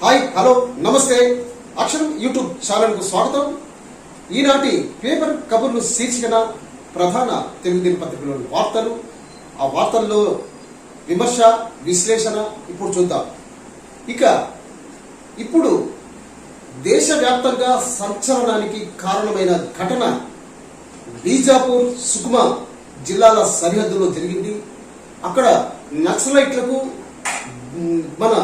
Hi hello నమస్తే అక్షరం YouTube channel కు స్వాగతం. ఈనాటి పేపర్ కబుర్లు శీర్షికన ప్రధాన తెలుగు దినపత్రికలోని వార్తలు, ఆ వార్తల్లో విమర్శ విశ్లేషణ ఇప్పుడు చూద్దాం. ఇప్పుడు దేశవ్యాప్తంగా సంచలనానికి కారణమైన ఘటన బీజాపూర్ సుక్మా జిల్లాల సరిహద్దులో జరిగింది. అక్కడ నక్సలైట్లకు మన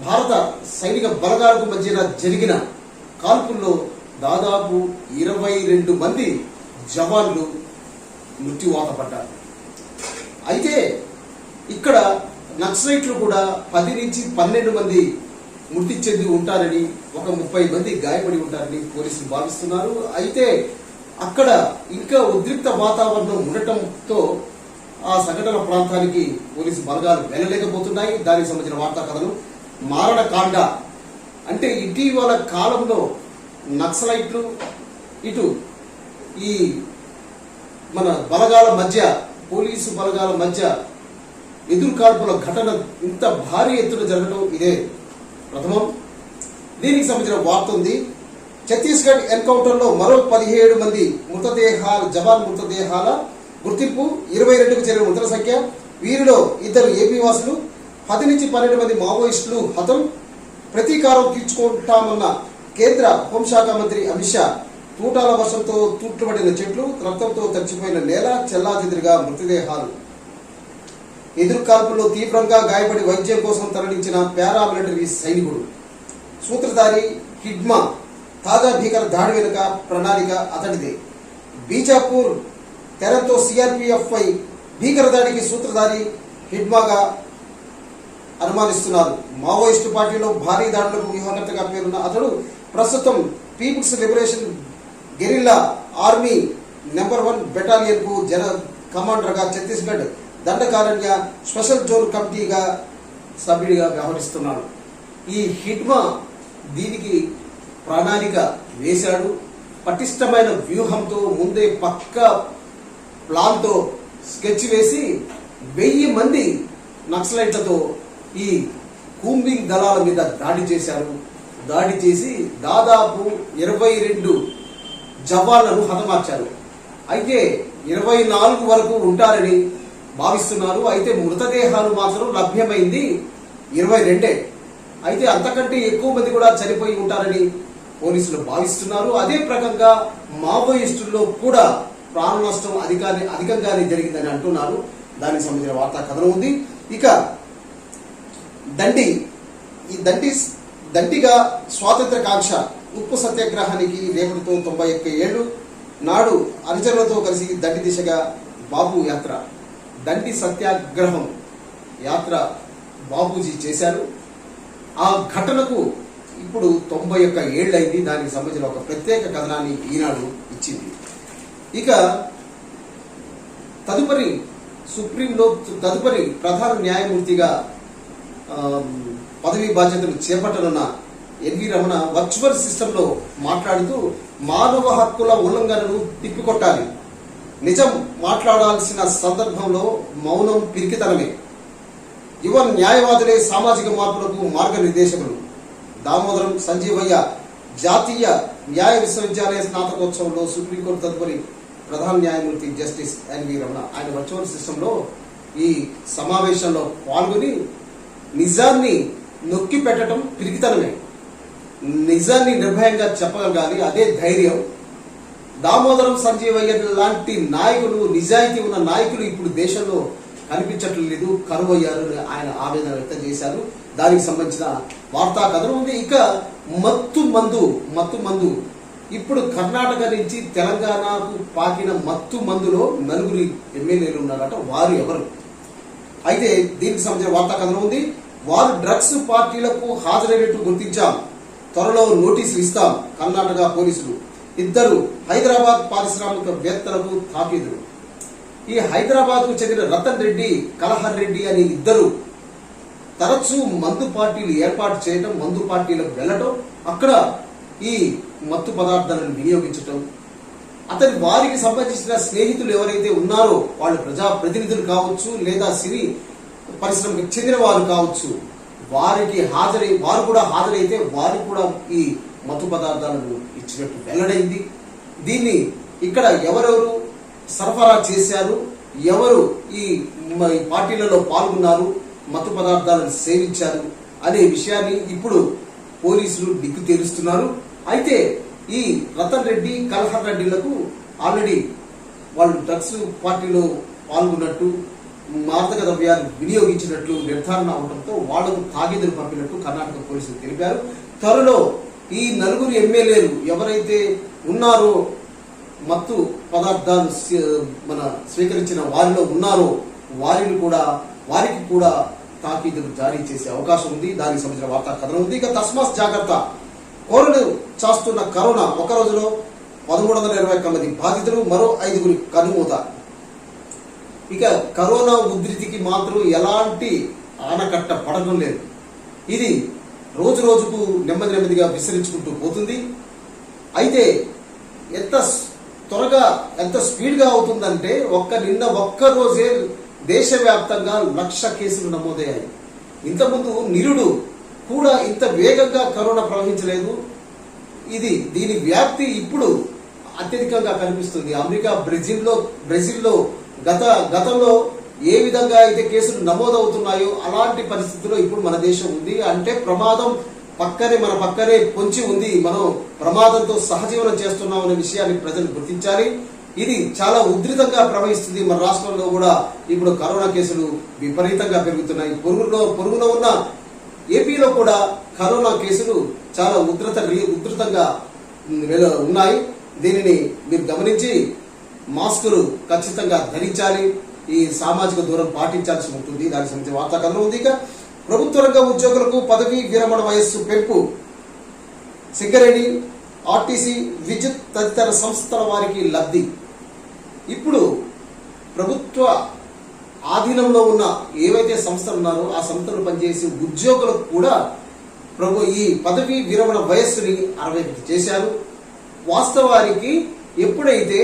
భారత సైనిక బలగాలకు మధ్యన జరిగిన కాల్పుల్లో దాదాపు 22 మంది జవాన్లు మృత్యువాత పడ్డారు. అయితే ఇక్కడ నక్సలైట్లు కూడా 10 నుంచి 12 మంది మృతి చెంది ఉంటారని, ఒక 30 మంది గాయపడి ఉంటారని పోలీసులు భావిస్తున్నారు. అయితే అక్కడ ఇంకా ఉద్రిక్త వాతావరణం ఉండటంతో ఆ సంఘటన ప్రాంతానికి పోలీసు బలగాలు వెళ్ళలేకపోతున్నాయి. దానికి సంబంధించిన వార్తా కథలు మారణకాండ అంటే ఇటీవల కాలంలో నక్సలైట్లు ఇటు ఈ మన బలగాల మధ్య, పోలీసు బలగాల మధ్య ఎదురుకాల్పుల ఘటన ఇంత భారీ ఎత్తున జరగడం ఇదే ప్రథమం. దీనికి సంబంధించిన వార్త ఉంది. ఛత్తీస్గఢ్ ఎన్కౌంటర్ లో మరో 17 మంది జవాన్ మృతదేహాల గుర్తింపు, 22కు చేరిన మృతుల సంఖ్య. వీరిలో 2 ఏపీ వాసులు, 10 నుంచి 12 మంది మావోయిస్టులు హతం. ప్రతీకారం తీర్చుకుంటామన్న కేంద్ర హోంశాఖ మంత్రి అమిత్ షా. తూటాల వర్షంతో తూట్లుపడిన చెట్లు, రక్తంతో తడిచిపోయిన నేల, చెల్లాచెదురుగా మృతదేహాలు. ఎదురుకాల్పుల్లో తీవ్రంగా గాయపడి వైద్యం కోసం తరలించిన పారామిలిటరీ సైనికుడు. సూత్రధారి హిడ్మా. తాజా భీకర దాడి వెనుక ప్రణాళిక అతడిదే. బీజాపూర్ తెరంతో సిఆర్పీఎఫ్ పై భీకర దాడికి సూత్రధారి హిడ్మాగా అనుమానిస్తున్నారు. మావోయిస్టు పార్టీలో భారీ దాడులకు వ్యూహకర్తగా పేరున్న అతడు ప్రస్తుతం people's liberation guerrilla army number 1 battalion కు కమాండర్ గా ఛత్తీస్గఢ్ దండకారణ్య స్పెషల్ జోన్ కమిటీగా సభ్యుడిగా వ్యవహరిస్తున్నాడు. ఈ హిడ్మా దీనికి ప్రణాళిక వేశాడు. పటిష్టమైన వ్యూహంతో ముందే పక్కా ప్లాన్తో స్కెచ్ వేసి 1000 మంది నక్సలైట్లతో ఈ కూంబింగ్ దళాల మీద దాడి చేశారు. దాడి చేసి దాదాపు 22 జవాన్లను హతమార్చారు. అయితే 24 వరకు ఉంటారని భావిస్తున్నారు. అయితే మృతదేహాలు మాత్రం లభ్యమైంది 22. అయితే అంతకంటే ఎక్కువ మంది కూడా చనిపోయి ఉంటారని పోలీసులు భావిస్తున్నారు. అదే ప్రకంగా మావోయిస్టుల్లో కూడా ప్రాణ నష్టం అధికంగానే జరిగిందని అంటున్నారు. దానికి సంబంధించిన వార్తా కథనం ఉంది. ఇక దండిగా స్వాతంత్ర కాంక్ష. ఉప్పు సత్యాగ్రహానికి రేపటితో 91 ఏళ్లు. నాడు అనుచరులతో కలిసి దండి దిశగా బాబు యాత్ర. దండి సత్యాగ్రహం యాత్ర బాబూజీ చేశారు. ఆ ఘటనకు ఇప్పుడు 91 ఏళ్ళైంది. దానికి సంబంధించిన ఒక ప్రత్యేక కథనాన్ని ఈనాడు ఇచ్చింది. ఇక సుప్రీంలో తదుపరి ప్రధాన న్యాయమూర్తిగా పదవీ బాధ్యతలు చేపట్టనున్న ఎన్వి రమణ వర్చువల్ సిస్టంలో మాట్లాడుతూ మానవ హక్కుల ఉల్లంఘనను తిప్పికొట్టాలి. నిజం మాట్లాడాల్సిన సందర్భంలో మౌనం పిరికితనమే. యువ న్యాయవాదులే సామాజిక మార్పులకు మార్గనిర్దేశకులు. దామోదరం సంజీవయ్య జాతీయ న్యాయ విశ్వవిద్యాలయ స్నాతకోత్సవంలో సుప్రీంకోర్టు తదుపరి ప్రధాన న్యాయమూర్తి జస్టిస్ ఎన్వి రమణ ఆయన వర్చువల్ సిస్టంలో ఈ సమావేశంలో పాల్గొని నిజాన్ని నొక్కి పెట్టడం పిరికితనమే. నిజాన్ని నిర్భయంగా చెప్పగలగాలి, అదే ధైర్యం. దామోదరం సంజీవయ్య లాంటి నాయకులు, నిజాయితీ ఉన్న నాయకులు ఇప్పుడు దేశంలో కనిపించట్లేదు, కరువయ్యారు అని ఆయన ఆవేదన వ్యక్తం చేశారు. దానికి సంబంధించిన వార్తా కథనం ఉంది. ఇక మత్తు మందు ఇప్పుడు కర్ణాటక నుంచి తెలంగాణకు పాకిన మత్తు మందులో 4 ఎమ్మెల్యేలు ఉన్నారట. వారు ఎవరు? అయితే దీనికి సంబంధించిన వార్తా కథనం ఉంది. వారు డ్రగ్స్ పార్టీలకు హాజరైనట్టు గుర్తించాం, త్వరలో నోటీసులు ఇస్తాం. కర్ణాటక పోలీసులు. 2 హైదరాబాద్ పారిశ్రామికవేత్తలకు తాకీదులు. ఈ హైదరాబాద్ కు చెందిన రతన్ రెడ్డి, కలహర్ రెడ్డి అని 2 తరచూ మందు పార్టీలు ఏర్పాటు చేయడం, మందు పార్టీలకు వెళ్లడం, అక్కడ ఈ మత్తు పదార్థాలను వినియోగించటం. వారికి సంబంధించిన స్నేహితులు ఎవరైతే ఉన్నారో వాళ్ళు ప్రజాప్రతినిధులు కావచ్చు, లేదా సినీ పరిశ్రమకు చెందిన వారు కావచ్చు, వారు కూడా హాజరైతే వారికి కూడా ఈ మత్తు పదార్థాలను ఇచ్చినట్టు వెల్లడైంది. దీన్ని ఇక్కడ ఎవరెవరు సరఫరా చేశారు, ఎవరు ఈ పార్టీలలో పాల్గొన్నారు, మత్తు పదార్థాలను సేవించారు అనే విషయాన్ని ఇప్పుడు పోలీసులు దిక్కు తేలుస్తున్నారు. అయితే ఈ రతన్ రెడ్డి, కల్హర్ రెడ్డిలకు ఆల్రెడీ వాళ్ళు డ్రగ్స్ పార్టీలో పాల్గొన్నట్టు, మాదక ద్రవ్యాలు వినియోగించినట్లు నిర్ధారణ అవడంతో వాళ్లకు తాగీదులు పంపినట్టు కర్ణాటక పోలీసులు తెలిపారు. త్వరలో ఈ నలుగురు ఎమ్మెల్యేలు ఎవరైతే ఉన్నారో, మత్తు పదార్థాలు స్వీకరించిన వారిలో ఉన్నారో వారికి కూడా తాకీదులు జారీ చేసే అవకాశం ఉంది. దానికి సంబంధించిన వార్తా కథనం ఉంది. ఇక తస్మాత్ జాగ్రత్త, కోరలు చాస్తున్న కరోనా, ఒక రోజులో 1321 మంది బాధితులు, మరో 5గురి కనుమూత. ఇక కరోనా ఉధృతికి మాత్రం ఎలాంటి ఆనకట్ట పడడం లేదు. ఇది రోజు రోజుకు నెమ్మదిగా విస్తరించుకుంటూ పోతుంది. అయితే ఎంత త్వరగా ఎంత స్పీడ్గా అవుతుందంటే నిన్న ఒక్క రోజే దేశవ్యాప్తంగా 1,00,000 కేసులు నమోదయ్యాయి. ఇంతకుముందు నిరుడు కూడా ఇంత వేగంగా కరోనా ప్రవహించలేదు. దీని వ్యాప్తి ఇప్పుడు అత్యధికంగా కనిపిస్తుంది. అమెరికా, బ్రెజిల్లో గతంలో ఏ విధంగా అయితే కేసులు నమోదవుతున్నాయో అలాంటి పరిస్థితుల్లో ఇప్పుడు మన దేశం ఉంది. అంటే ప్రమాదం మన పక్కనే పొంచి ఉంది. మనం ప్రమాదంతో సహజీవనం చేస్తున్నాం అనే విషయాన్ని ప్రజలు గుర్తించాలి. ఇది చాలా ఉధృతంగా ప్రవహిస్తుంది. మన రాష్ట్రంలో కూడా ఇప్పుడు కరోనా కేసులు విపరీతంగా పెరుగుతున్నాయి. పొరుగులో ఉన్న ఏపీలో కూడా కరోనా కేసులు చాలా ఉధృతంగా ఉన్నాయి. దీనిని మీరు గమనించి మాస్కులు ఖచ్చితంగా ధరించాలి, ఈ సామాజిక దూరం పాటించాల్సి ఉంటుంది. దానికి సంబంధించిన వార్తా కథనం ఉంది. ఇక ప్రభుత్వ రంగ ఉద్యోగులకు పదవీ విరమణ వయస్సు పెంపు, సింగరేణి, ఆర్టీసీ, విద్యుత్ తదితర సంస్థల వారికి లబ్ధి. ఇప్పుడు ప్రభుత్వ ఆధీనంలో ఉన్న ఏవైతే సంస్థలు ఉన్నారో ఆ సంస్థలు పనిచేసే ఉద్యోగులకు కూడా ఈ పదవీ విరమణ వయస్సుని 60 చేశారు. వాస్తవానికి ఎప్పుడైతే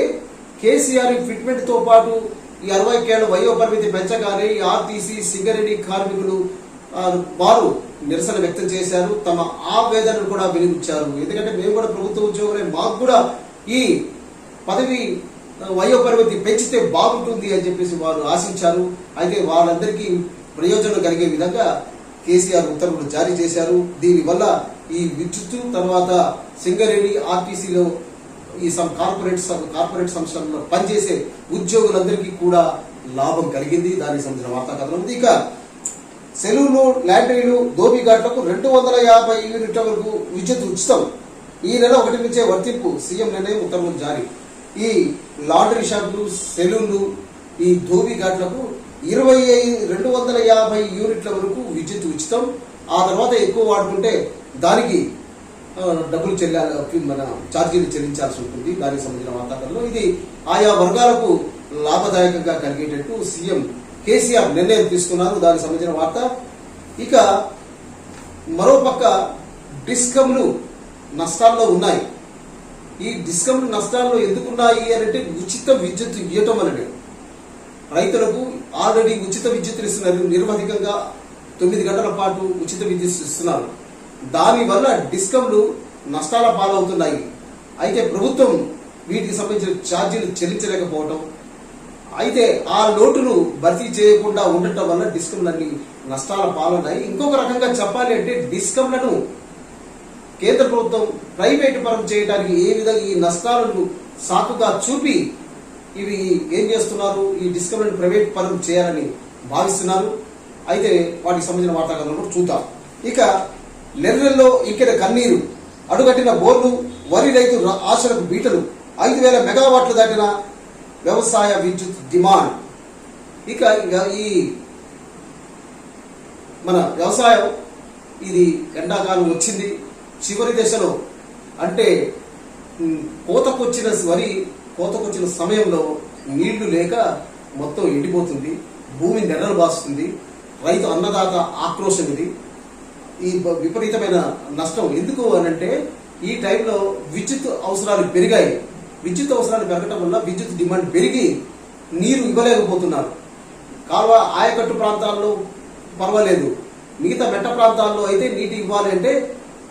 కేసీఆర్ ఫిట్మెంట్ తో పాటు ఈ 60 ఏళ్ల వయో పరిమితి పెంచగానే ఆర్టీసీ, సింగరేణి కార్మికులు వారు నిరసన వ్యక్తం చేశారు. తమ ఆవేదనను కూడా వెలిబుచ్చారు. ఎందుకంటే మేము కూడా ప్రభుత్వ ఉద్యోగులే, మాకు కూడా ఈ పదవి వయో పరిమితి పెంచితే బాగుంటుంది అని చెప్పేసి వారు ఆశించారు. అయితే వాళ్ళందరికీ ప్రయోజనం కలిగే విధంగా కేసీఆర్ ఉత్తర్వులు జారీ చేశారు. దీనివల్ల ఈ విద్యుత్ తర్వాత సింగరేణి, ఆర్టీసీలో ఈ కార్పొరేట్ సంస్థల్లో పనిచేసే ఉద్యోగులందరికీ కూడా లాభం కలిగింది. దానికి సంబంధించిన వార్తా కథనం ఉంది. ఇక సెలూన్లు, లాండ్రీలు, ధోబీఘాట్లకు 250 యూనిట్ల వరకు విద్యుత్ ఉచితం. ఈ నెల 1 నుంచే వర్తింపు, సీఎం నిర్ణయం, ఉత్తర్వులు జారీ. ఈ లాండ్రీ షాపులు, సెలూన్లు, ఈ ధోబీఘాట్లకు 250 యూనిట్ల వరకు విద్యుత్ ఉచితం. ఆ తర్వాత ఎక్కువ వాడుకుంటే దానికి డబ్బులు ఛార్జీలు చెల్లించాల్సి ఉంటుంది. దానికి సంబంధించిన వార్తాకరణలో ఇది ఆయా వర్గాలకు లాభదాయకంగా కలిగేటట్టు సీఎం కేసీఆర్ నిర్ణయం తీసుకున్నారు. దానికి సంబంధించిన వార్త. ఇక మరోపక్క డిస్కంలు నష్టాల్లో ఉన్నాయి. ఈ డిస్కంలు నష్టాల్లో ఎందుకున్నాయి అంటే ఉచిత విద్యుత్ ఇవ్వటం అనేది. రైతులకు ఆల్రెడీ ఉచిత విద్యుత్ ఇస్తున్నారు. నిరవధికంగా 9 గంటల పాటు ఉచిత విద్యుత్ ఇస్తున్నారు. దానివల్ల డిస్కంలు నష్టాల పాలవుతున్నాయి. అయితే ప్రభుత్వం వీటికి సంబంధించిన ఛార్జీలు చెల్లించలేకపోవటం, అయితే ఆ లోటును భర్తీ చేయకుండా ఉండటం వల్ల డిస్కంలన్నీ నష్టాల పాలవున్నాయి. ఇంకొక రకంగా చెప్పాలి అంటే డిస్కంలను కేంద్ర ప్రభుత్వం ప్రైవేటు పరం చేయడానికి ఏ విధంగా ఈ నష్టాలను సాకుగా చూపి ఇవి ఏం చేస్తున్నారు, ఈ డిస్కంలను ప్రైవేట్ పరం చేయాలని భావిస్తున్నారు. అయితే వాటికి సంబంధించిన వార్తాకథనం కూడా చూద్దాం. ఇక నెర్రెల్లో ఇంకెన కన్నీరు, అడుగట్టిన బోర్లు, వరి రైతు ఆశలకు బీటలు, 5,000 మెగావాట్లు దాటిన వ్యవసాయ విద్యుత్ డిమాండ్. ఇక ఈ మన వ్యవసాయం ఇది ఎండాకాలం వచ్చింది, చివరి దశలో అంటే కోతకొచ్చిన సమయంలో నీళ్లు లేక మొత్తం ఎండిపోతుంది, భూమి నెర్రలు బాస్తుంది. రైతు అన్నదాత ఆక్రోశం ఇది. ఈ విపరీతమైన నష్టం ఎందుకు అనంటే ఈ టైంలో విద్యుత్ అవసరాలు పెరిగాయి. విద్యుత్ అవసరాలు పెరగటం వల్ల విద్యుత్ డిమాండ్ పెరిగి నీరు ఇవ్వలేకపోతున్నారు. కాలువ ఆయకట్టు ప్రాంతాల్లో పర్వాలేదు, మిగతా మెట్ట ప్రాంతాల్లో అయితే నీటి ఇవ్వాలి అంటే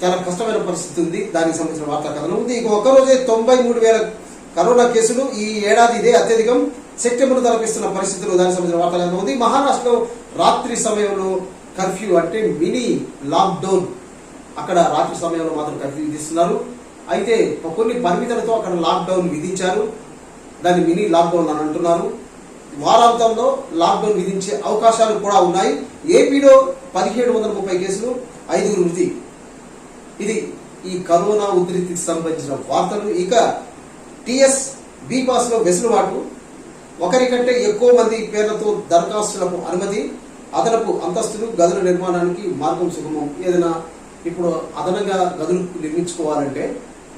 చాలా కష్టమైన పరిస్థితి ఉంది. దానికి సంబంధించిన వార్తా కథనం ఉంది. ఇక ఒక్కరోజే 93,000 కరోనా కేసులు ఈ ఏడాది ఇదే అత్యధికం. సెప్టెంబర్ తలపిస్తున్న పరిస్థితులు దానికి సంబంధించిన వార్తా కథనం ఉంది. మహారాష్ట్రలో రాత్రి సమయంలో కర్ఫ్యూ అంటే మినీ లాక్డౌన్, అక్కడ రాత్రి సమయంలో మాత్రం కర్ఫ్యూ విధిస్తున్నారు. అయితే కొన్ని పరిమితులతో అక్కడ లాక్డౌన్ విధించారు. దాన్ని మినీ లాక్డౌన్ అని అంటున్నారు. వారాంతంలో లాక్డౌన్ విధించే అవకాశాలు కూడా ఉన్నాయి. ఏపీలో 1730 కేసులు, 5 మృతి. ఇది ఈ కరోనా ఉధృతికి సంబంధించిన వార్తలు. ఇక టిఎస్ బి పాస్ లో వెసులుబాటు, ఒకరికంటే ఎక్కువ మంది పేర్లతో దరఖాస్తులకు అనుమతి, అదనపు అంతస్తులు, గదుల నిర్మాణానికి మార్గం సుగమం. ఏదైనా ఇప్పుడు అదనంగా గదులు నిర్మించుకోవాలంటే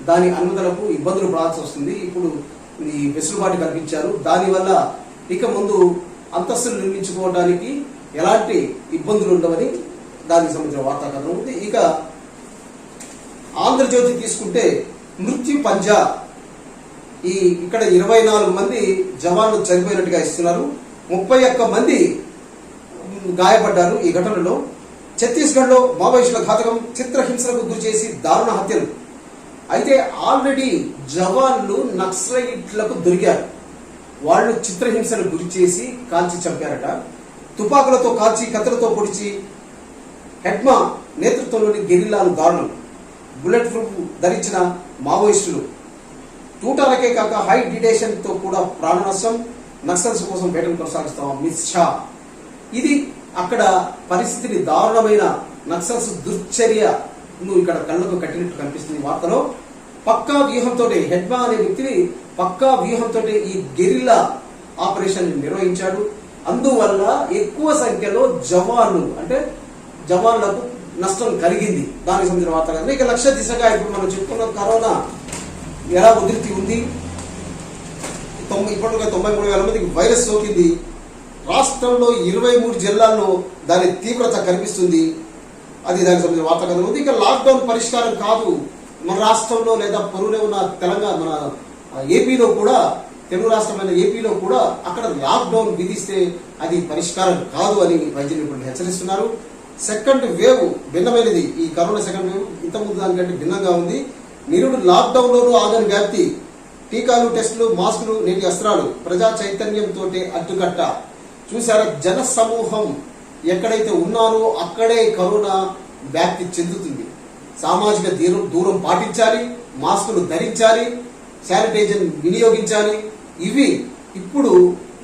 దాని అనుమతులకు ఇబ్బందులు పడాల్సి వస్తుంది. ఇప్పుడు ఈ వెసులుబాటు కల్పించారు. దానివల్ల ఇక ముందు అంతస్తులు నిర్మించుకోవడానికి ఎలాంటి ఇబ్బందులు ఉండవని దానికి సంబంధించిన వార్తా కథనం ఉంది. ఇక ఆంధ్రజ్యోతి తీసుకుంటే మృత్యు పంజా, ఇక్కడ 24 మంది జవాన్లు చనిపోయినట్టుగా ఇస్తున్నారు. 31 మంది గాయపడ్డారు ఈ ఘటనలో. ఛత్తీస్గఢ్ లో మావోయిస్టుల ఘాతకం, చిత్రహింసలకు గురి చేసి దారుణ హత్యలు. అయితే ఆల్రెడీ జవాన్లు నక్సలైట్లకు దొరికారు. వాళ్ళు చిత్రహింసలకు గురి చేసి కాల్చి చంపారట. తుపాకులతో కాల్చి, కత్తులతో పొడిచి, హెడ్మా నేతృత్వంలోని గెరిల్లాలు దారుణం. బుల్లెట్ ప్రూఫ్ ధరించిన మావోయిస్టులు. తూటాలకే కాక హై డిటేషన్ తో కూడా ప్రాణ నష్టం. నక్సల్స్ కోసం వేటను కొనసాగిస్తాం అమిత్ షా. ఇది అక్కడ పరిస్థితిని దారుణమైన నక్సల్స్ దుర్చర్యను ఇక్కడ కళ్ళకు కట్టినట్టు కనిపిస్తుంది వార్తలో. పక్కా వ్యూహంతో హెడ్మా అనే వ్యక్తిని పక్కా వ్యూహంతో ఈ గెరిల్లా ఆపరేషన్ నిర్వహించాడు. అందువల్ల ఎక్కువ సంఖ్యలో జవాన్లకు నష్టం కలిగింది. దానికి సంబంధించిన వార్త కదా. ఇక లక్ష్య దిశగా ఇప్పుడు మనం చెప్పుకున్న కరోనా ఎలా ఉధృతి ఉంది. ఇప్పటికే 93,000 మందికి వైరస్ సోకింది. రాష్ట్రంలో 23 జిల్లాల్లో దాని తీవ్రత కనిపిస్తుంది. అది దానికి సంబంధించిన వార్త కథనం ఉంది. ఇక లాక్డౌన్ పరిష్కారం కాదు. మన రాష్ట్రంలో లేదా పొరుగునే ఉన్న తెలంగాణ, మన ఏపీలో కూడా, తెలుగు రాష్ట్రమైన ఏపీలో కూడా అక్కడ లాక్డౌన్ విధిస్తే అది పరిష్కారం కాదు అని వైద్య నిపుణులు హెచ్చరిస్తున్నారు. సెకండ్ వేవ్ భిన్నమైనది. ఈ కరోనా సెకండ్ వేవ్ ఇంతకుముందు దానికంటే భిన్నంగా ఉంది. నిరుడు లాక్డౌన్ లోనూ ఆగని వ్యాప్తి. టీకాలు, టెస్టులు, మాస్కులు, నేటి అస్త్రాలు, ప్రజా చైతన్యంతో అడ్డుకట్ట. చూసారా, జన సమూహం ఎక్కడైతే ఉన్నారో అక్కడే కరోనా వ్యాప్తి చెందుతుంది. సామాజిక దూరం పాటించాలి, మాస్కులు ధరించాలి, శానిటైజర్ వినియోగించాలి. ఇవి ఇప్పుడు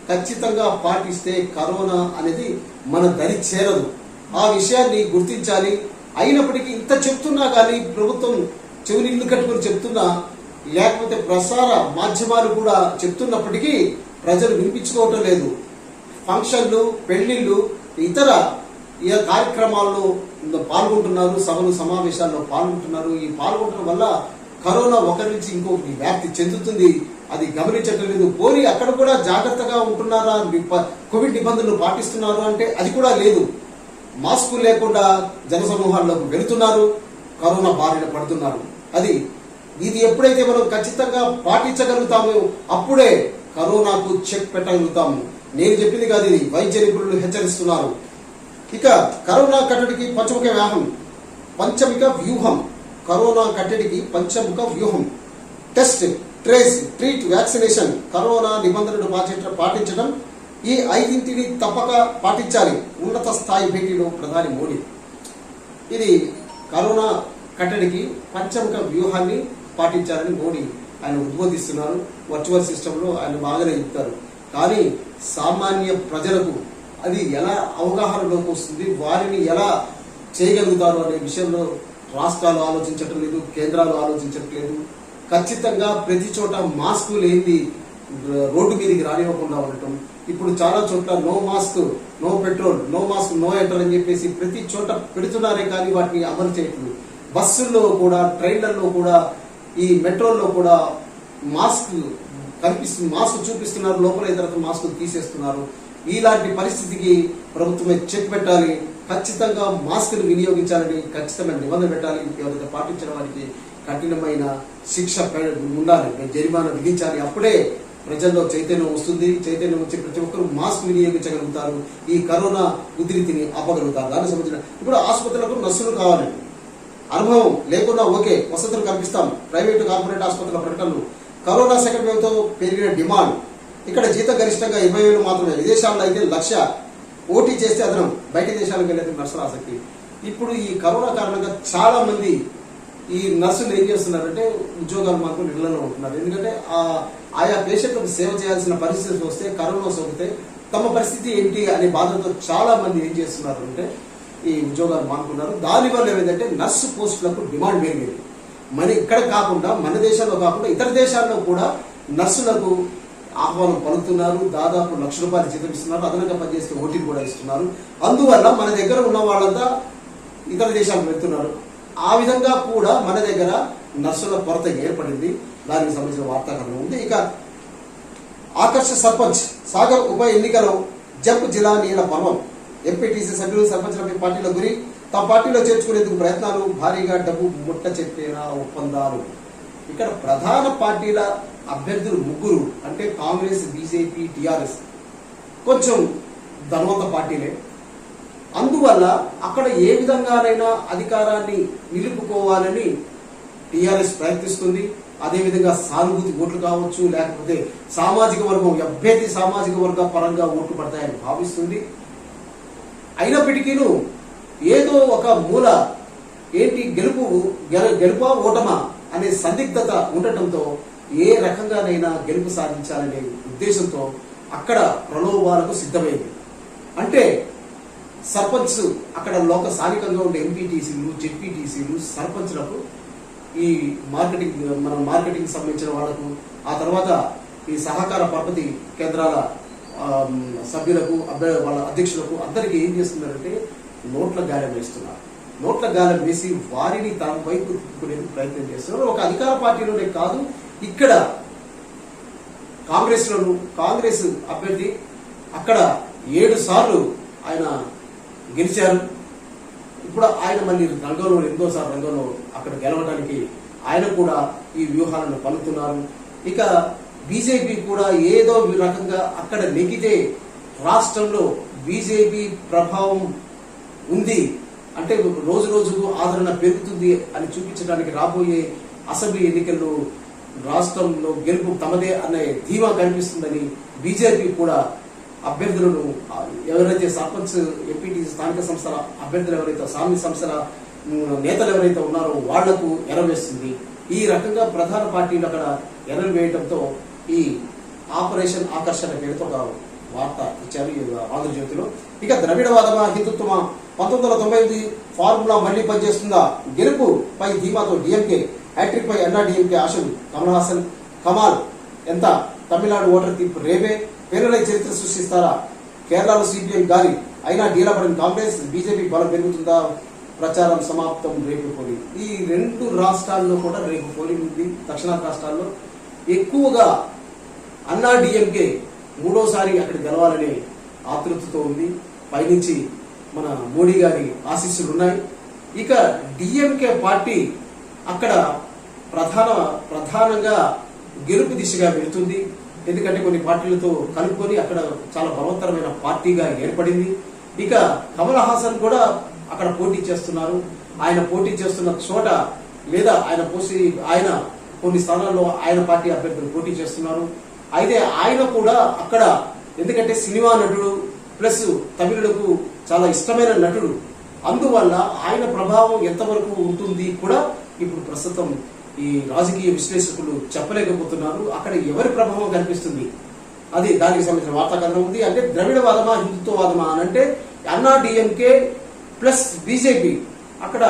ఖచ్చితంగా పాటిస్తే కరోనా అనేది మన దరి చేరదు. ఆ విషయాన్ని గుర్తించాలి. అయినప్పటికీ ఇంత చెప్తున్నా కానీ ప్రభుత్వం చెవినిల్లు కట్టుకుని చెప్తున్నా, లేకపోతే ప్రసార మాధ్యమాలు కూడా చెప్తున్నప్పటికీ ప్రజలు వినిపించుకోవటం లేదు. ఫంక్షన్లు, పెళ్లిళ్ళు, ఇతర కార్యక్రమాల్లో పాల్గొంటున్నారు, సభలు సమావేశాల్లో పాల్గొంటున్నారు. ఈ పాల్గొనడం వల్ల కరోనా ఒకరి నుంచి ఇంకొకటి వ్యాప్తి చెందుతుంది. అది గమనించటం లేదు. పోనీ అక్కడ కూడా జాగ్రత్తగా ఉంటున్నారా, కోవిడ్ నిబంధనలు పాటిస్తున్నారు అంటే అది కూడా లేదు. మాస్కు లేకుండా జనసమూహాల్లోకి వెళుతున్నారు, కరోనా బారిన పడుతున్నారు. ఇది ఎప్పుడైతే మనం ఖచ్చితంగా పాటించగలుగుతామో అప్పుడే కరోనాకు చెక్ పెట్టగలుగుతాము. నేను చెప్పింది కాదు, ఇది వైద్య నిపుణులు హెచ్చరిస్తున్నారు. ఇక కరోనా కట్టడికి పంచమిక వ్యూహం. కరోనా కట్టడికి పంచముఖ వ్యూహం. Test, trace, treat, vaccination, corona నిబంధనలు పాటించడం, ఈ 5 తప్పక పాటించాలి. ఉన్నత స్థాయి భేటీలో ప్రధాని మోడీ. ఇది కరోనా కట్టడికి పంచముఖ వ్యూహాన్ని పాటించాలని మోడీ ఆయన ఉద్బోధిస్తున్నారు. వర్చువల్ సిస్టంలో ఆయన బాగానే చెప్తారు. కానీ సామాన్య ప్రజలకు అది ఎలా అవగాహనలోకి వస్తుంది, వారిని ఎలా చేయగలుగుతారు అనే విషయంలో రాష్ట్రాలు ఆలోచించటం లేదు, కేంద్రాలు ఆలోచించటం లేదు. ఖచ్చితంగా ప్రతి చోట మాస్కు లేని రోడ్డు మీదకి రానివ్వకుండా ఉండటం. ఇప్పుడు చాలా చోట్ల no mask no petrol, no mask no enter అని చెప్పేసి ప్రతి చోట పెడుతున్నారే కానీ వాటిని అమలు చేయట్లేదు. బస్సుల్లో కూడా, ట్రైన్లలో కూడా, ఈ మెట్రోల్లో కూడా మాస్క్ కనిపిస్తుంది, మాస్క్ చూపిస్తున్నారు, లోపల ఇతర మాస్క్ తీసేస్తున్నారు. ఇలాంటి పరిస్థితికి ప్రభుత్వమే చెక్ పెట్టాలి. ఖచ్చితంగా మాస్క్ ను వినియోగించాలని ఖచ్చితమైన నిబంధన పెట్టాలి. ఎవరైతే పాటించిన వారికి కఠినమైన శిక్ష ఉండాలి, జరిమానా విధించాలి. అప్పుడే ప్రజల్లో చైతన్యం వస్తుంది. చైతన్యం వచ్చి ప్రతి ఒక్కరు మాస్క్ వినియోగించగలుగుతారు. ఈ కరోనా ఉధృతిని ఆపగలుగుతారు. దానికి సంబంధించిన ఇప్పుడు ఆసుపత్రులకు నర్సులు కావాలండి. అనుభవం లేకుండా ఓకే, వసతులు కల్పిస్తాం. ప్రైవేటు కార్పొరేట్ ఆసుపత్రుల ప్రకటనలు. కరోనా సెకండ్ వేవ్తో పెరిగిన డిమాండ్. ఇక్కడ జీతం గరిష్టంగా 20,000 మాత్రమే. విదేశాల్లో అయితే 1,00,000. ఓటీ చేస్తే అదనం. బయట దేశాలకు వెళ్ళేందుకు నర్సుల ఆసక్తి. ఇప్పుడు ఈ కరోనా కారణంగా చాలా మంది ఈ నర్సులు ఏం చేస్తున్నారంటే ఉద్యోగాలు మాత్రం ఇళ్లలో ఉంటున్నారు. ఎందుకంటే ఆయా పేషెంట్లకు సేవ చేయాల్సిన పరిస్థితి వస్తే, కరోనా సోకితే తమ పరిస్థితి ఏంటి అనే బాధతో చాలా మంది ఏం చేస్తున్నారు అంటే ఈ ఉద్యోగాలు మానుకున్నారు. దానివల్ల ఏమైందంటే నర్సు పోస్టులకు డిమాండ్ పెరిగింది. మన ఇక్కడ కాకుండా, మన దేశంలో కాకుండా ఇతర దేశాల్లో కూడా నర్సులకు ఆహ్వానం పలుకుతున్నారు. దాదాపు ₹1,00,000 జీతం ఇస్తున్నారు. అదనంగా పనిచేస్తే ఓటీ కూడా ఇస్తున్నారు. అందువల్ల మన దగ్గర ఉన్న వాళ్ళంతా ఇతర దేశాలకు వెళ్తున్నారు. ఆ విధంగా కూడా మన దగ్గర నర్సుల కొరత ఏర్పడింది. దానికి సంబంధించిన వార్తాకరణ ఉంది. ఇక ఆకర్ష సర్పంచ్ సాగర్ ఉప ఎన్నికలో జంప్ జిల్లా నీళ్ల పర్వం. ఎంపీటీసీ సభ్యులు సర్పంచ్లపై పార్టీల గురి. తమ పార్టీలో చేర్చుకునేందుకు ప్రయత్నాలు. భారీగా డబ్బు ముట్ట చెప్పిన ఒప్పందాలు. ఇక్కడ ప్రధాన పార్టీల అభ్యర్థులు 3 అంటే కాంగ్రెస్, బీజేపీ, టీఆర్ఎస్ కొంచెం ధనవంత పార్టీలే. అందువల్ల అక్కడ ఏ విధంగానైనా అధికారాన్ని నిలుపుకోవాలని టీఆర్ఎస్ ప్రయత్నిస్తుంది. అదేవిధంగా సానుభూతి ఓట్లు కావచ్చు, లేకపోతే సామాజిక వర్గం అభ్యర్థి సామాజిక వర్గ పరంగా ఓట్లు పడతాయని భావిస్తుంది. అయినప్పటికీ ఏదో ఒక మూల ఏంటి గెలుపా ఓటమా అనే సందిగ్ధత ఉండటంతో ఏ రకంగానైనా గెలుపు సాధించాలనే ఉద్దేశంతో అక్కడ ప్రలోభాలకు సిద్ధమైంది. అంటే సర్పంచ్ అక్కడ స్థానికంగా ఉండే ఎంపీటీసీలు, జెడ్పీటీసీలు, సర్పంచ్లకు ఈ మార్కెటింగ్ సంబంధించిన వాళ్లకు, ఆ తర్వాత ఈ సహకార పరపతి కేంద్రాల సభ్యులకు, వాళ్ళ అధ్యక్షులకు అందరికీ ఏం చేస్తున్నారంటే నోట్ల గాలం వేస్తున్నారు. నోట్ల గాలం వేసి వారిని తమ వైపు తిప్పుకునేందుకు ప్రయత్నం చేస్తున్నారు. ఒక అధికార పార్టీలోనే కాదు, ఇక్కడ కాంగ్రెస్ అభ్యర్థి అక్కడ 7 సార్లు ఆయన గెలిచారు. ఇప్పుడు ఆయన మళ్ళీ రంగంలో 8వ రంగంలో అక్కడ గెలవడానికి ఆయన కూడా ఈ వ్యూహాలను పలుకుతున్నారు. ఇక బీజేపీ కూడా ఏదో రకంగా అక్కడ నెగ్గితే రాష్ట్రంలో బీజేపీ ప్రభావం ఉంది అంటే రోజు రోజుకు ఆదరణ పెరుగుతుంది అని చూపించడానికి రాబోయే అసెంబ్లీ ఎన్నికల్లో రాష్ట్రంలో గెలుపు తమదే అనే ధీమా కనిపిస్తుందని బీజేపీ కూడా అభ్యర్థులను ఎవరైతే సర్పంచ్, ఎంపీటీసీ, స్థానిక సంస్థల అభ్యర్థులు ఎవరైతే, సామి సంస్థల నేతలు ఎవరైతే ఉన్నారో వాళ్లకు ఎరవేస్తుంది. ఈ రకంగా ప్రధాన పార్టీలు అక్కడ ఎర్రలు వేయడంతో ఈ ఆపరేషన్ ఆకర్షణ పేరుతో ఒక వార్త ఇచ్చారు ఈ ఆంధ్రజ్యోతిలో. ఇక ద్రవిడవాదమా హిందుత్వమా, 1998 ఫార్ములా మళ్లీ పనిచేస్తుందా, గెలుపుపై ధీమాతో డిఎంకే, హ్యాట్రిక్ పై అన్నా డిఎంకే ఆశలు. కమల్ హాసన్ కమాల్ ఎంత, తమిళనాడు ఓటర్ తీర్పు రేపే, పేర్లై చరిత్ర సృష్టిస్తారా, కేరళలో సిపిఎం గాలి అయినా డీలా పడిన కాంగ్రెస్, బీజేపీ బలం పెరుగుతుందా, ప్రచారం సమాప్తం, రేపు పోలింగ్. ఈ 2 రాష్ట్రాల్లో కూడా రేపు పోలింగ్ ఉంది. దక్షిణాది రాష్ట్రాల్లో ఎక్కువగా అన్నా డిఎంకే 3వసారి అక్కడ గెలవాలనే ఆతృతతో ఉంది. పైనుంచి మన మోడీ గారి ఆశీస్సులు ఉన్నాయి. ఇక డిఎంకే పార్టీ అక్కడ ప్రధానంగా గెలుపు దిశగా వెళుతుంది. ఎందుకంటే కొన్ని పార్టీలతో కలుపుకొని అక్కడ చాలా బలవత్తరమైన పార్టీగా ఏర్పడింది. ఇక కమల్ హాసన్ కూడా అక్కడ పోటీ చేస్తున్నారు. ఆయన పోటీ చేస్తున్న చోట లేదా ఆయన కొన్ని స్థానాల్లో ఆయన పార్టీ అభ్యర్థులు పోటీ చేస్తున్నారు. అయితే ఆయన కూడా అక్కడ ఎందుకంటే సినిమా నటుడు ప్లస్ తమిళులకు చాలా ఇష్టమైన నటుడు, అందువల్ల ఆయన ప్రభావం ఎంతవరకు ఉంటుంది కూడా ఇప్పుడు ప్రస్తుతం ఈ రాజకీయ విశ్లేషకులు చెప్పలేకపోతున్నారు. అక్కడ ఎవరి ప్రభావం కనిపిస్తుంది అది దానికి సంబంధించిన వార్తాకరణ ఉంది. అంటే ద్రవిడవాదమా హిందుత్వవాదమా అని అంటే అన్నా డిఎంకే ప్లస్ బీజేపీ అక్కడ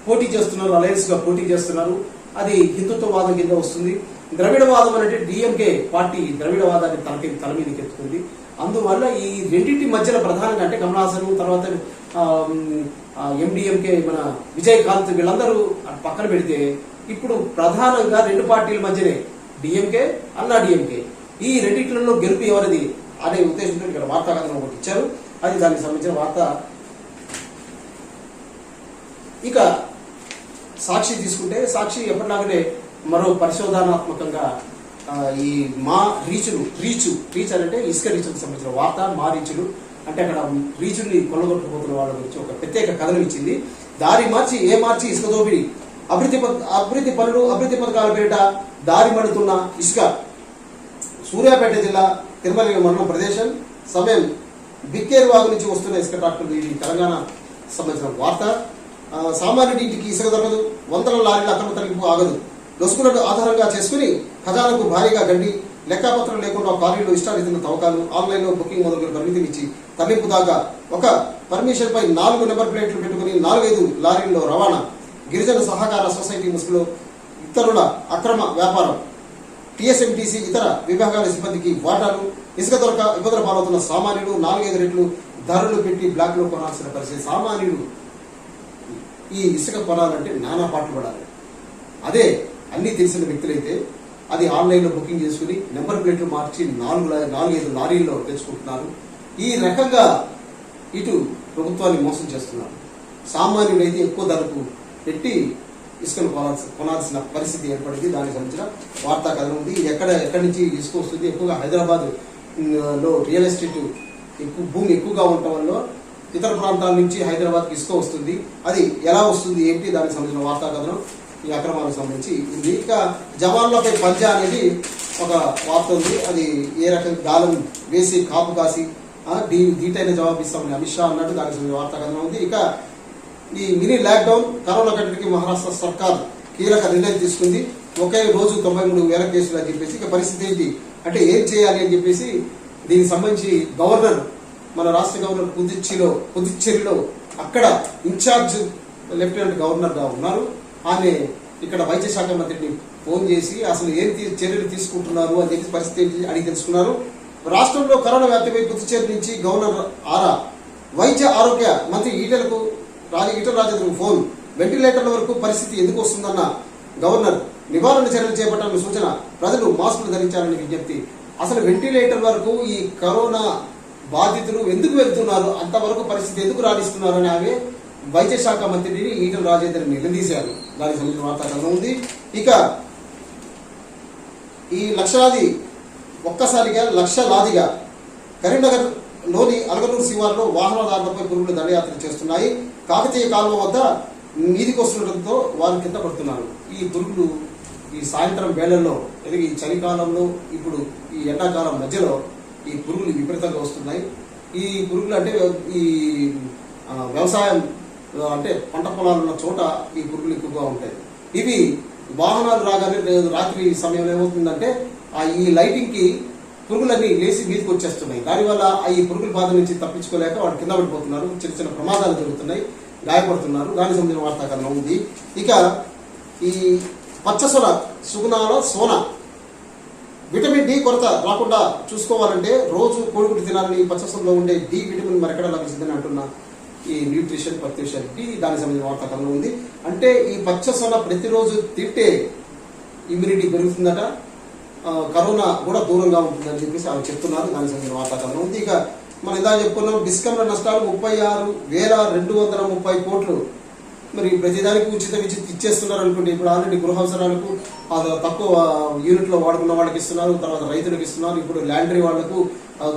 పోటీ చేస్తున్నారు, అలయన్స్ గా పోటీ చేస్తున్నారు. అది హిందుత్వవాదం కింద వస్తుంది. ద్రవిడవాదం అంటే డిఎంకే పార్టీ ద్రవిడవాదాన్ని తల మీదకి ఎత్తుకుంది. అందువల్ల ఈ రెండింటి మధ్యలో ప్రధానంగా అంటే కమల్ హాసన్ తర్వాత ఎండిఎంకే మన విజయకాంత్ వీళ్ళందరూ పక్కన పెడితే ఇప్పుడు ప్రధానంగా 2 పార్టీల మధ్యనే డిఎంకే, అన్నా డిఎంకే, ఈ రెండింటిలో గెలుపు ఎవరిది అనే ఉద్దేశంతో ఇక్కడ వార్తాకథనం ఒకటి ఇచ్చారు. అది దానికి సంబంధించిన వార్త. ఇక సాక్షి తీసుకుంటే సాక్షి ఎప్పటిలాగానే మరో పరిశోధనాత్మకంగా ఈ మా రీచ్ అంటే ఇసుక రీచులకు సంబంధించిన వార్త. మా రీచులు అంటే అక్కడ రీచుల్ని కొల్లగొట్టుకుపోతున్న వాళ్ళ గురించి ఒక ప్రత్యేక కథనం ఇచ్చింది. దారి మార్చి ఇసుక దోపిడీ, అభివృద్ధి పథకాల పేరిట దారి మడుతున్న ఇసుక. సూర్యాపేట జిల్లా తిరుమల మండలం ప్రదేశం. సమయం బిక్కేరు వాగు నుంచి వస్తున్న ఇసుక ట్రాక్టర్లు. ఇది తెలంగాణ సంబంధించిన వార్త. సామాన్యుడి ఇంటికి ఇసుక దొరకదు, వందల లారీల అక్రమ తరలింపు ఆగదు. లొసుకులను ఆధారంగా చేసుకుని ఖజానాకు భారీగా గండి, లెక్కాపత్రం లేకుండా కారీలో ఇష్టారీతిన తవ్వకాలు, ఆన్లైన్లో బుకింగ్ మొదలుగా పరిమితిని ఇచ్చి తరలింపు దాకా ఒక పర్మిషన్ పై 4 నెంబర్ ప్లేట్లు పెట్టుకుని 4-5 లారీల్లో రవాణా. గిరిజన సహకార సొసైటీ ముసుగులో ఇతరుల అక్రమ వ్యాపారం. టీఎస్ఎంటీసీ ఇతర విభాగాల సిబ్బందికి వాటాలు. ఇసుక దొరక ఇబ్బందుల పాలవుతున్న సామాన్యుడు 4-5 రెట్లు ధరలు పెట్టి బ్లాక్లో కొనాల్సిన పరిస్థితి. సామాన్యుడు ఈ ఇసుక కొనాలంటే నానా పాటలు పడాలి. అదే అన్నీ తెలిసిన వ్యక్తులైతే అది ఆన్లైన్లో బుకింగ్ చేసుకుని నెంబర్ ప్లేట్లు మార్చి 4-5 లారీల్లో తెచ్చుకుంటున్నారు. ఈ రకంగా ఇటు ప్రభుత్వాన్ని మోసం చేస్తున్నారు. సామాన్యుడైతే ఎక్కువ ధరకు పెట్టి ఇసుకను కొనాల్సిన పరిస్థితి ఏర్పడింది. దానికి సంబంధించిన వార్తా కథనం ఉంది. ఎక్కడి నుంచి ఇసుక వస్తుంది? ఎక్కువగా హైదరాబాద్ లో రియల్ ఎస్టేట్ భూమి ఎక్కువగా ఉండటం వల్ల ఇతర ప్రాంతాల నుంచి హైదరాబాద్కి ఇసుక వస్తుంది. అది ఎలా వస్తుంది ఏంటి దానికి సంబంధించిన వార్తా కథనం ఈ అక్రమాలకు సంబంధించి ఉంది. ఇంకా జవాన్లపై పంజా అనేది ఒక వార్త ఉంది. అది ఏ రకంగా గాలం వేసి కాపు కాసి దీటైన జవాబు ఇస్తామని అమిత్ షా అన్నట్టు దానికి సంబంధించిన వార్తా కథనం ఉంది. ఇక ఈ మినీ లాక్డౌన్ కరోనా కట్టడికి మహారాష్ట్ర సర్కార్ కీలక నిర్ణయం తీసుకుంది. ఒకే రోజు 93,000 కేసులు అని చెప్పేసి. ఇక పరిస్థితి ఏంటి అంటే ఏం చేయాలి అని చెప్పేసి దీనికి సంబంధించి గవర్నర్, మన రాష్ట్ర గవర్నర్ పుదుచ్చేరిలో అక్కడ ఇన్ఛార్జ్ లెఫ్టినెంట్ గవర్నర్గా ఉన్నారు. ఆమె ఇక్కడ వైద్య శాఖ మంత్రిని ఫోన్ చేసి అసలు ఏం చర్యలు తీసుకుంటున్నారు అని చెప్పి పరిస్థితి ఏంటి అడిగి తెలుసుకున్నారు. రాష్ట్రంలో కరోనా వ్యాప్తిపై పుదుచ్చేరి నుంచి గవర్నర్ ఆరా, వైద్య ఆరోగ్య మంత్రి ఈటెల రాజేంద్రకు ఫోన్. వెంటిలేటర్ల వరకు పరిస్థితి ఎందుకు వస్తుందన్న గవర్నర్. నివారణ చర్యలు చేపట్టాలని సూచన. ప్రజలు మాస్కులు ధరించాలని విజ్ఞప్తి. అసలు వెంటిలేటర్ వరకు ఈ కరోనా బాధితులు ఎందుకు వెళ్తున్నారు, అంతవరకు పరిస్థితి ఎందుకు రాణిస్తున్నారు అని ఆమె వైద్య శాఖ మంత్రిని ఈటెల రాజేందర్ నిలదీశారు. దానికి సంబంధించిన వార్తా కథనం ఉంది. ఇక ఈ లక్షలాదిగా కరీంనగర్ లోని అలగనూరు శివారులో వాహనదారులపై పురుగులు దండయాత్ర చేస్తున్నాయి. కాకతీయ కాలువ వద్ద మీదికి వస్తుండటంతో వారు కింద పడుతున్నారు. ఈ పురుగులు ఈ సాయంత్రం వేళల్లో, ఈ చలికాలంలో, ఇప్పుడు ఈ ఎండాకాలం మధ్యలో ఈ పురుగులు విపరీతంగా వస్తున్నాయి. ఈ పురుగులు అంటే ఈ వ్యవసాయం అంటే పంట పొలాలు ఉన్న చోట ఈ పురుగులు ఎక్కువగా ఉంటాయి. ఇవి వాహనాలు రాగానే రాత్రి సమయంలో ఏమవుతుందంటే ఈ లైటింగ్ కి పురుగులన్నీ లేచి మీదకి వచ్చేస్తున్నాయి. దానివల్ల ఈ పురుగుల బాధ నుంచి తప్పించుకోలేక వాడు కింద పడిపోతున్నారు. చిన్న చిన్న ప్రమాదాలు జరుగుతున్నాయి, గాయపడుతున్నారు. దానికి సంబంధించిన వార్తా కథనం ఉంది. ఇక ఈ పచ్చసొన సుగుణాల సోన విటమిన్ డి కొరత రాకుండా చూసుకోవాలంటే రోజు కోడిగుడ్డు తినాలని పచ్చసొనలో ఉండే డి విటమిన్ మరెక్కడ లభిస్తుందని అంటున్న ఈ న్యూట్రిషన్ పర్ఫ్యూషన్ డి దానికి సంబంధించిన వార్తా కథనం ఉంది. అంటే ఈ పచ్చసొన ప్రతిరోజు తింటే ఇమ్యూనిటీ పెరుగుతుందట, కరోనా కూడా దూరంగా ఉంటుందని చెప్పేసి ఆమె చెప్తున్నారు. దానికి సంబంధించిన వార్తా కథనం ఉంది. ఇక మనం ఇందాక చెప్పుకున్నాం డిస్కంల నష్టాలు 36,230 కోట్లు. మరి ప్రతిదానికి ఉచిత విద్యుత్ ఇచ్చేస్తున్నారు అనుకోండి. ఇప్పుడు ఆల్రెడీ గృహ అవసరాలకు తక్కువ యూనిట్లో వాడుకున్న వాళ్ళకి ఇస్తున్నారు, తర్వాత రైతులకు ఇస్తున్నారు, ఇప్పుడు ల్యాండరీ వాళ్లకు,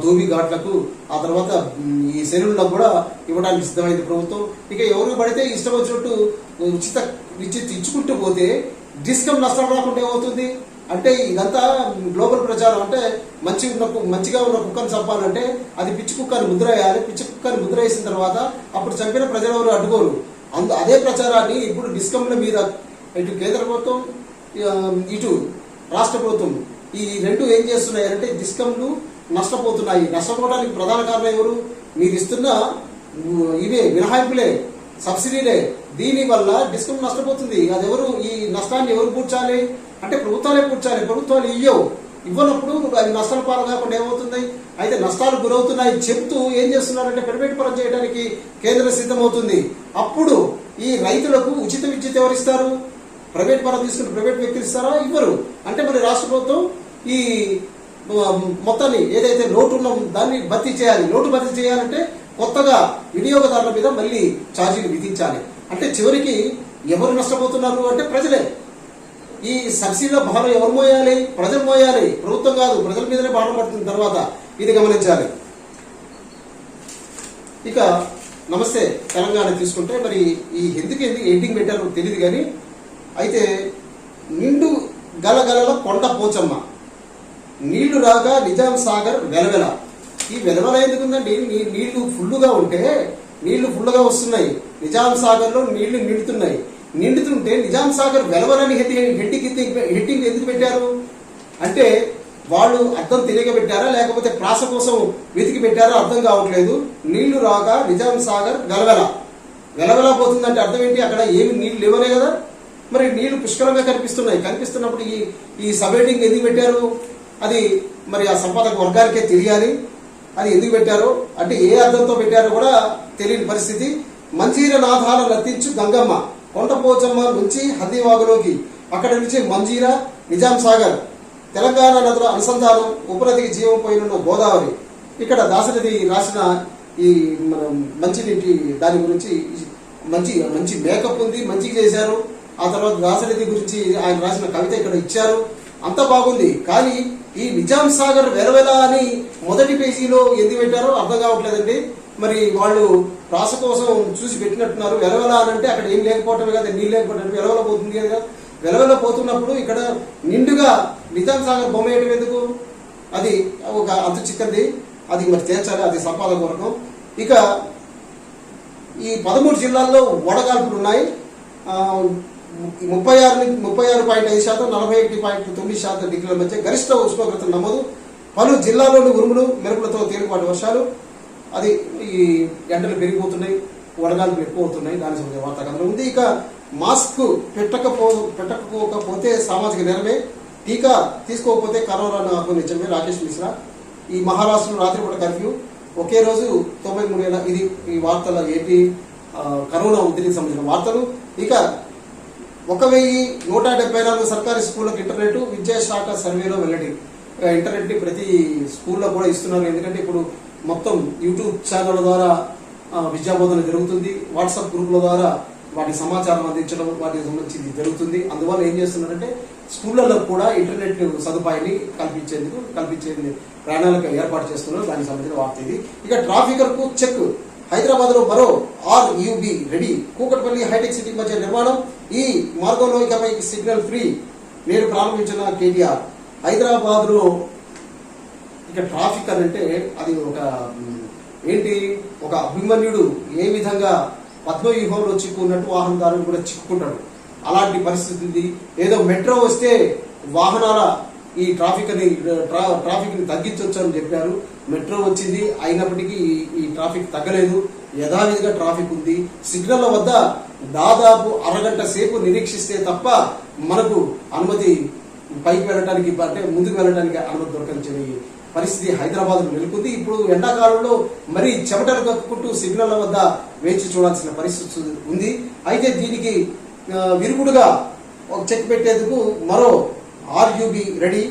ధోబీ ఘాట్లకు, ఆ తర్వాత ఈ సెలవులకు కూడా ఇవ్వడానికి సిద్ధమైంది ప్రభుత్వం. ఇక ఎవరికి పడితే ఇష్టం వచ్చినట్టు ఉచిత విద్యుత్ ఇచ్చుకుంటూ పోతే డిస్కమ్ నష్టం రాకుండా ఏమవుతుంది అంటే ఇదంతా గ్లోబల్ ప్రచారం. అంటే మంచిగా ఉన్న కుక్కను చంపాలంటే అది పిచ్చి కుక్కని ముద్ర వేయాలి. పిచ్చి కుక్కని ముద్ర వేసిన తర్వాత అప్పుడు చంపిన ప్రజలెవరు అడ్డుకోరు. అదే ప్రచారాన్ని ఇప్పుడు డిస్కంల మీద ఇటు కేంద్ర ప్రభుత్వం, ఇటు రాష్ట్ర ప్రభుత్వం ఈ రెండు ఏం చేస్తున్నాయంటే డిస్కంలు నష్టపోతున్నాయి. నష్టపోవడానికి ప్రధాన కారణం ఎవరు? మీరు ఇస్తున్న ఇవే మినహాయింపులే, సబ్సిడీలే. దీని వల్ల డిస్కమ్ నష్టపోతుంది. అది ఎవరు ఈ నష్టాన్ని ఎవరు పూడ్చాలి అంటే ప్రభుత్వాలే పూడ్చాలి. ప్రభుత్వాలు ఇవ్వనప్పుడు అది నష్టాల పాలు కాకుండా ఏమవుతుంది? అయితే నష్టాలు గురవుతున్నాయి చెప్తూ ఏం చేస్తున్నారంటే ప్రైవేట్ పరం చేయడానికి కేంద్రం సిద్ధమవుతుంది. అప్పుడు ఈ రైతులకు ఉచిత విద్యుత్ ఎవరిస్తారు? ప్రైవేట్ పరం తీసుకుని ప్రైవేట్ వ్యక్తులు ఇస్తారా? ఇవ్వరు. అంటే మరి రాష్ట్ర ప్రభుత్వం ఈ మొత్తాన్ని ఏదైతే లోటు ఉన్న దాన్ని భర్తీ చేయాలి. లోటు భర్తీ చేయాలంటే కొత్తగా వినియోగదారుల మీద మళ్ళీ ఛార్జీలు విధించాలి. అంటే చివరికి ఎవరు నష్టపోతున్నారు అంటే ప్రజలే. ఈ సబ్సిడీల భారం ఎవరు మోయాలి? ప్రజలు మోయాలి, ప్రభుత్వం కాదు. ప్రజల మీదనే భారం పడుతుంది తర్వాత. ఇది గమనించాలి. ఇక నమస్తే తెలంగాణ తీసుకుంటే మరి ఈ ఎందుకు ఎడిటింగ్ పెట్టారో తెలియదు కానీ అయితే నిండు గలగలల కొండ పోచమ్మ, నీళ్లు రాగా నిజాం సాగర్ వెలవెల. ఈ వెలవెల ఎందుకుందండి? నీళ్లు ఫుల్లుగా ఉంటే నీళ్లు ఫుల్లుగా వస్తున్నాయి. నిజాం సాగర్ లో నీళ్లు నిండుతుంటే నిజాం సాగర్ వెలవలని హెడ్డింగ్ ఎందుకు పెట్టారు అంటే వాళ్ళు అర్థం తెలియక పెట్టారా లేకపోతే ప్రాస కోసం వెతికి పెట్టారా అర్థం కావట్లేదు. నీళ్లు రాగా నిజాం సాగర్ వెలవెల పోతుందంటే అర్థం ఏంటి? అక్కడ ఏమి నీళ్లు లేవనే కదా. మరి నీళ్లు పుష్కలంగా కనిపిస్తున్నప్పుడు ఈ సబ్ హెడ్డింగ్ ఎందుకు పెట్టారు? అది మరి ఆ సంపాదక వర్గానికే తెలియాలి. అది ఎందుకు పెట్టారో అంటే ఏ అర్థంతో పెట్టారో కూడా తెలియని పరిస్థితి. మంజీర నాథాల నర్తించు గంగమ్మ, కొండపోచమ్మ నుంచి హద్దివాగులోకి, అక్కడి నుంచి మంజీరా, నిజాం సాగర్, తెలంగాణ నదుల అనుసంధానం, ఉపనదికి జీవం పోయిన గోదావరి. ఇక్కడ దాశరథి రాసిన ఈ మంచినీటి దాని గురించి మంచి మేకప్ ఉంది, మంచిగా చేశారు. ఆ తర్వాత దాశరథి గురించి ఆయన రాసిన కవిత ఇక్కడ ఇచ్చారు. అంత బాగుంది. కానీ ఈ నిజాం సాగర్ వెలవెల అని మొదటి పేజీలో ఎందుకు పెట్టారో అర్థం కావట్లేదండి. మరి వాళ్ళు ప్రాస కోసం చూసి పెట్టినట్టున్నారు. వెలవెల అని అంటే అక్కడ ఏం లేకపోవటమే కదా, నీళ్ళు లేకపోవటం వెలవెల పోతుంది కదా. వెలవెల పోతున్నప్పుడు ఇక్కడ నిండుగా నిజాం సాగర్ బొమ్మ వేయటం ఎందుకు? అది ఒక అంతు చిక్కది. అది మరి తేల్చాలి, అది సంపాదక వర్గం. ఇక ఈ 13 జిల్లాల్లో వడగాల్పులు ఉన్నాయి. 36.5%, 41.9% డిగ్రీల మధ్య గరిష్ట ఉష్ణోగ్రతల నమోదు. పలు జిల్లాల్లోని ఉరుములు మెరుపులతో తేలిపాటి వర్షాలు. అది ఈ ఎండలు పెరిగిపోతున్నాయి, వడగాల్పులు ఎక్కువ అవుతున్నాయి. దాని సంబంధించిన వార్తా కథనం ఉంది. ఇక మాస్క్ పెట్టకపోతే సామాజిక నేరమే, టీకా తీసుకోకపోతే కరోనాను ఆహ్వానించడమే రాకేష్ మిశ్రా. ఈ మహారాష్ట్రలో రాత్రిపూట కర్ఫ్యూ, ఒకే రోజు 93,000. ఇది ఈ వార్తల ఏంటి? కరోనా ఉధృతికి సంబంధించిన వార్తలు. ఇక 1,174 సర్కారీ స్కూళ్ళకు ఇంటర్నెట్, విద్యాశాఖ సర్వేలో వెల్లడి. ఇంటర్నెట్ ని ప్రతి స్కూల్లో కూడా ఇస్తున్నారు. ఎందుకంటే ఇప్పుడు మొత్తం యూట్యూబ్ ఛానల్ ద్వారా విద్యాబోధన జరుగుతుంది. వాట్సాప్ గ్రూపుల ద్వారా వాటి సమాచారం అందించడం, వాటికి సంబంధించి జరుగుతుంది. అందువల్ల ఏం చేస్తున్నారంటే స్కూళ్లలో కూడా ఇంటర్నెట్ సదుపాయాన్ని కల్పించే ప్రయాణాలకు ఏర్పాటు చేస్తున్నారు. దానికి సంబంధించిన వార్త ఇది. ఇక ట్రాఫికర్ కు చెక్, హైదరాబాద్ లో మరో RUB ready. Kukatpally hitech city మధ్య నిర్మాణం. ఈ మార్గంలో ఇకపై సిగ్నల్ ఫ్రీ. నేడు ప్రారంభించిన కేటీఆర్. హైదరాబాద్ లో ఇక ట్రాఫిక్ అని అంటే అది ఒక అభిమన్యుడు ఏ విధంగా పద్మవ్యూహంలో చిక్కున్నట్టు వాహనదారులు కూడా చిక్కుకుంటాడు. అలాంటి పరిస్థితి ఉంది. ఏదో మెట్రో వస్తే వాహనాల ఈ ట్రాఫిక్ ని తగ్గించవచ్చు అని చెప్పారు. మెట్రో వచ్చింది, అయినప్పటికీ ఈ ట్రాఫిక్ తగ్గలేదు. యథావిధిగా ట్రాఫిక్ ఉంది. సిగ్నల్ వద్ద దాదాపు అరగంట సేపు నిరీక్షిస్తే తప్ప మనకు అనుమతి పైకి వెళ్ళడానికి అంటే ముందుకు వెళ్ళడానికి అనుమతి దొరకని పరిస్థితి హైదరాబాద్ లో నెలకొంది. ఇప్పుడు ఎండాకాలంలో మరీ చెమటలు కక్కుకుంటూ సిగ్నల్ వద్ద వేచి చూడాల్సిన పరిస్థితి ఉంది. అయితే దీనికి విరుగుడుగా ఒక చెక్ పెట్టేందుకు మరో RUB రెడీ.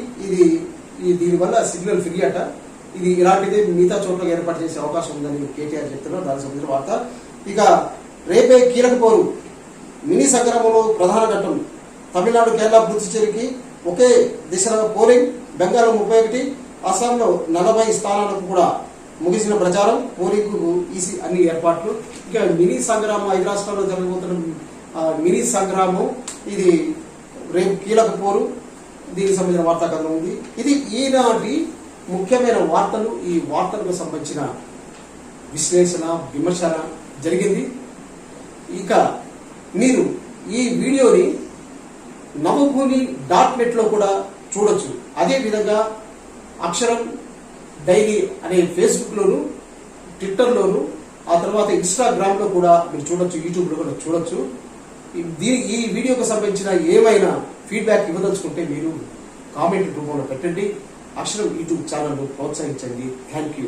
దీనివల్ల సిగ్నల్ ఫ్రీ అట. ఇది ఇలాంటిదే మిగతా చోట్ల ఏర్పాటు చేసే అవకాశం ఉందని కేటీఆర్ చెప్తున్నారు. దానికి సంబంధించిన వార్త. ఇక రేపే కీలక పోరు, మినీ సంగ్రామంలో ప్రధాన ఘట్టం. తమిళనాడు, కేరళ, పుదుచ్చేరికి ఒకే దిశలో పోలింగ్. బెంగాల్ 31, అస్సాంలో 40 స్థానాలకు కూడా ముగిసిన ప్రచారం. పోలింగ్ ఈసీ అన్ని ఏర్పాట్లు. ఇక మినీ సంగ్రామం 5 రాష్ట్రాల్లో జరగబోతున్న మినీ సంగ్రామం, ఇది రేపు కీలక పోరు. దీనికి సంబంధించిన వార్తా కథనం ఉంది. ఇది ఈనాటి ముఖ్యమైన వార్తలు. ఈ వార్తలకు సంబంధించిన విశ్లేషణ, విమర్శన జరిగింది. ఇక మీరు ఈ వీడియోని navabhoomi.net లో కూడా చూడొచ్చు. అదేవిధంగా అక్షరం డైలీ అనే ఫేస్బుక్ లోను, ట్విట్టర్ లోను, ఆ తర్వాత ఇన్స్టాగ్రామ్ లో కూడా మీరు చూడొచ్చు, యూట్యూబ్ లో కూడా చూడొచ్చు. ఈ వీడియోకి సంబంధించిన ఏమైనా ఫీడ్బ్యాక్ ఇవ్వదలుచుకుంటే మీరు కామెంట్ రూపంలో పెట్టండి. అక్షరం యూట్యూబ్ ఛానల్ ప్రోత్సహించండి. Thank you.